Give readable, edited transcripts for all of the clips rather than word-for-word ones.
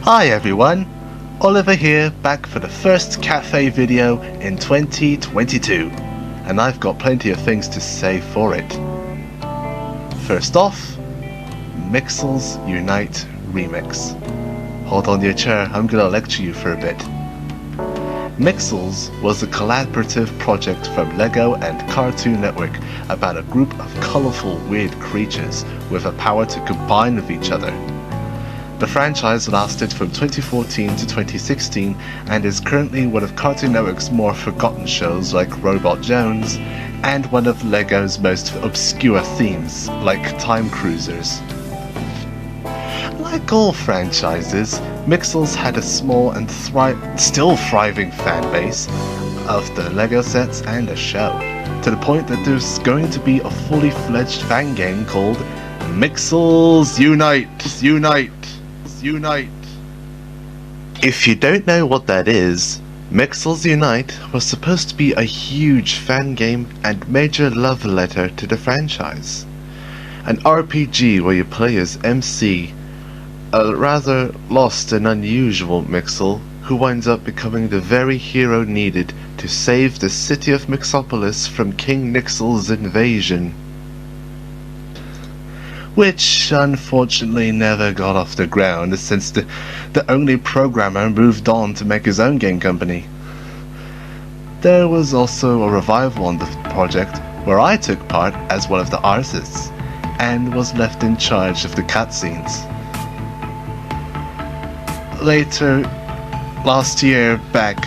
Hi everyone, Oliver here, back for the first cafe video in 2022, and I've got plenty of things to say for it. First off, Mixels Unite Remix. Hold on to your chair, I'm gonna lecture you for a bit. Mixels was a collaborative project from Lego and Cartoon Network about a group of colourful weird creatures with a power to combine with each other. The franchise lasted from 2014 to 2016 and is currently one of Cartoon Network's more forgotten shows like Robot Jones and one of Lego's most obscure themes like Time Cruisers. Like all franchises, Mixels had a small and still thriving fan base of the Lego sets and a show, to the point that there's going to be a fully fledged fan game called Mixels Unite! If you don't know what that is, Mixels Unite was supposed to be a huge fan game and major love letter to the franchise. An RPG where you play as MC, a rather lost and unusual Mixel who winds up becoming the very hero needed to save the city of Mixopolis from King Nixel's invasion. Which unfortunately never got off the ground since the only programmer moved on to make his own game company. There was also a revival on the project where I took part as one of the artists and was left in charge of the cutscenes. Later, last year, back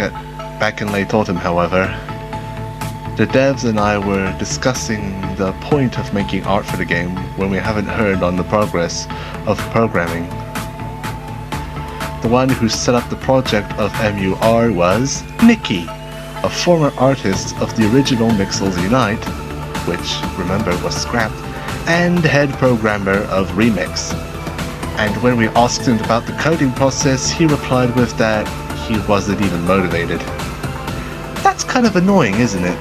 in late autumn however, the devs and I were discussing the point of making art for the game when we haven't heard on the progress of programming. The one who set up the project of MUR was Nikki, a former artist of the original Mixels Unite, which, remember, was scrapped, and head programmer of Remix. And when we asked him about the coding process, he replied with that he wasn't even motivated. That's kind of annoying, isn't it?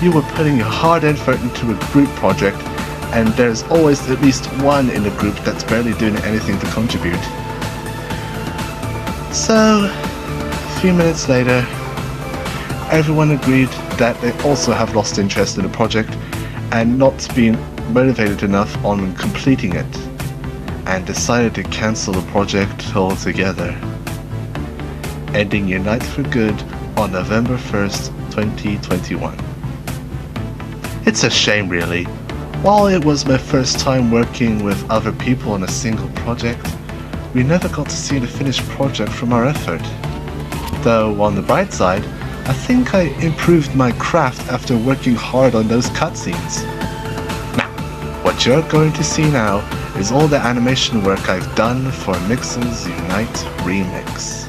You were putting your hard effort into a group project, and there's always at least one in the group that's barely doing anything to contribute. So, a few minutes later, everyone agreed that they also have lost interest in the project and not been motivated enough on completing it, and decided to cancel the project altogether, ending Unite for good on November 1st, 2021. It's a shame really. While it was my first time working with other people on a single project, we never got to see the finished project from our effort. Though on the bright side, I think I improved my craft after working hard on those cutscenes. Now, what you're going to see now is all the animation work I've done for Mixels Unite Remix.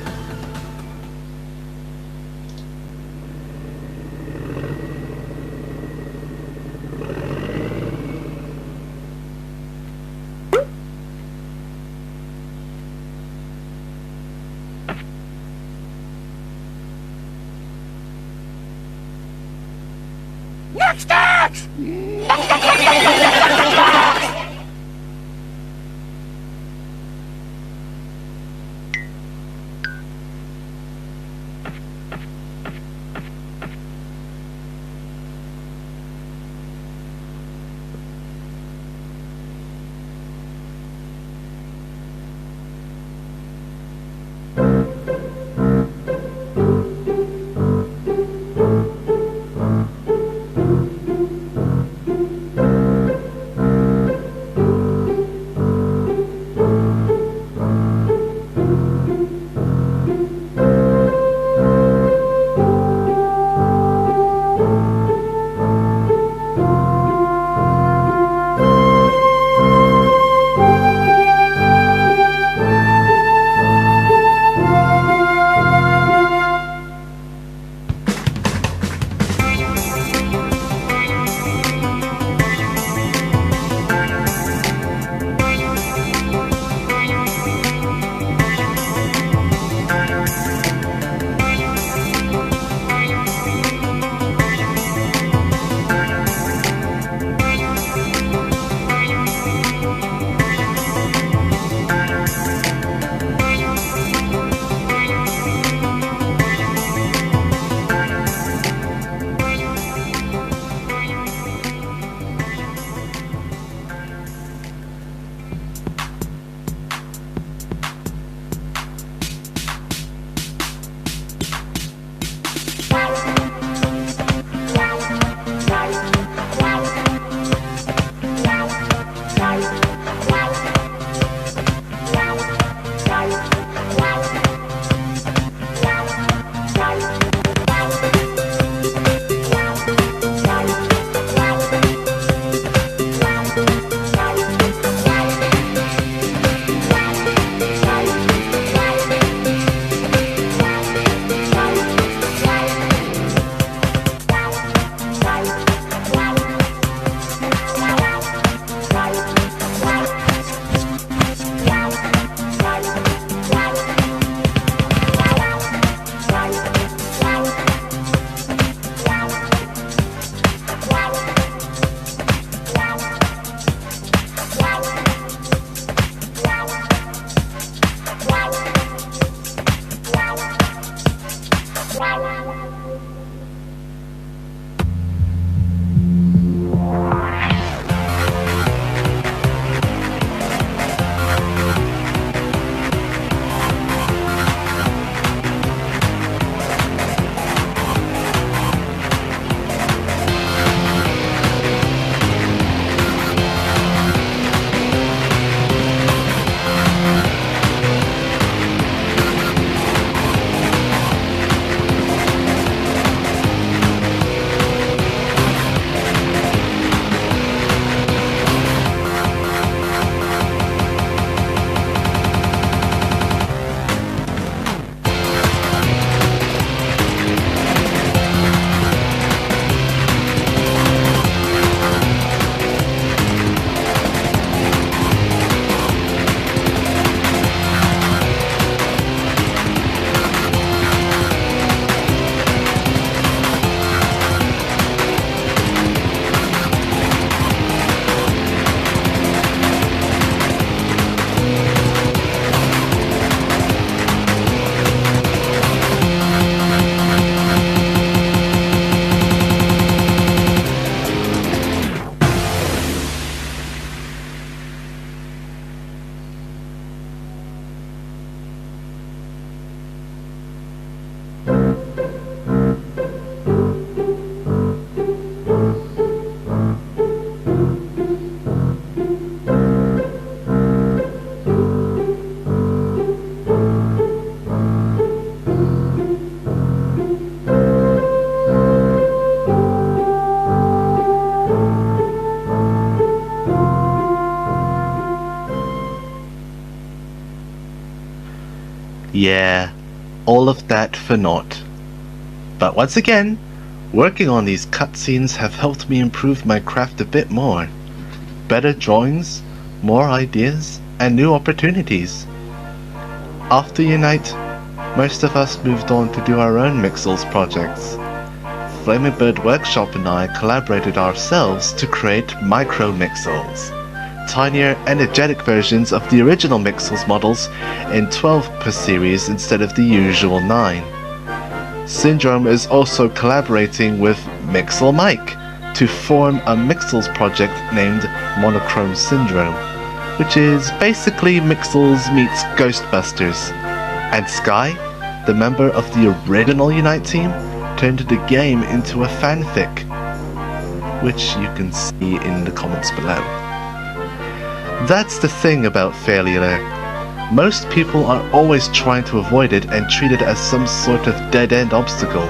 Yeah, all of that for naught. But once again, working on these cutscenes have helped me improve my craft a bit more. Better drawings, more ideas, and new opportunities. After Unite, most of us moved on to do our own Mixels projects. Flaming Bird Workshop and I collaborated ourselves to create micro Mixels, tinier, energetic versions of the original Mixels models in 12 per series instead of the usual 9. Syndrome is also collaborating with Mixel Mike to form a Mixels project named Monochrome Syndrome, which is basically Mixels meets Ghostbusters. And Sky, the member of the original Unite team, turned the game into a fanfic, which you can see in the comments below. That's the thing about failure. Most people are always trying to avoid it and treat it as some sort of dead-end obstacle.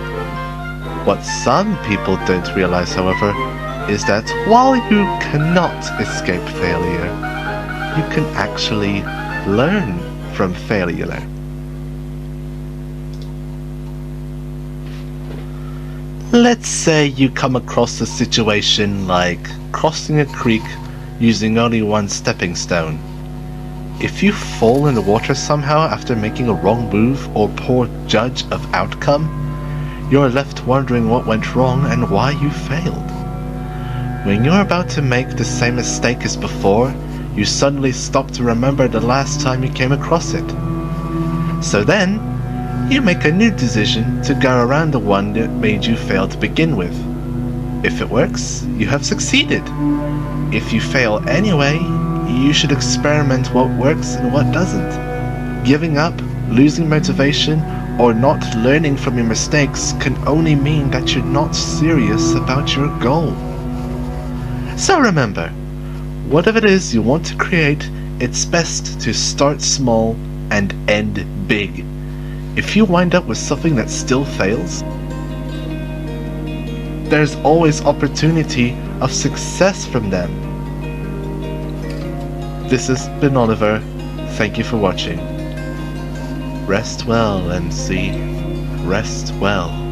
What some people don't realize, however, is that while you cannot escape failure, you can actually learn from failure. Let's say you come across a situation like crossing a creek using only one stepping stone. If you fall in the water somehow after making a wrong move or poor judge of outcome, you're left wondering what went wrong and why you failed. When you're about to make the same mistake as before, you suddenly stop to remember the last time you came across it. So then, you make a new decision to go around the one that made you fail to begin with. If it works, you have succeeded. If you fail anyway, you should experiment what works and what doesn't. Giving up, losing motivation, or not learning from your mistakes can only mean that you're not serious about your goal. So remember, whatever it is you want to create, it's best to start small and end big. If you wind up with something that still fails, there's always opportunity of success from them. This has been Oliver. Thank you for watching. Rest well, MC. Rest well.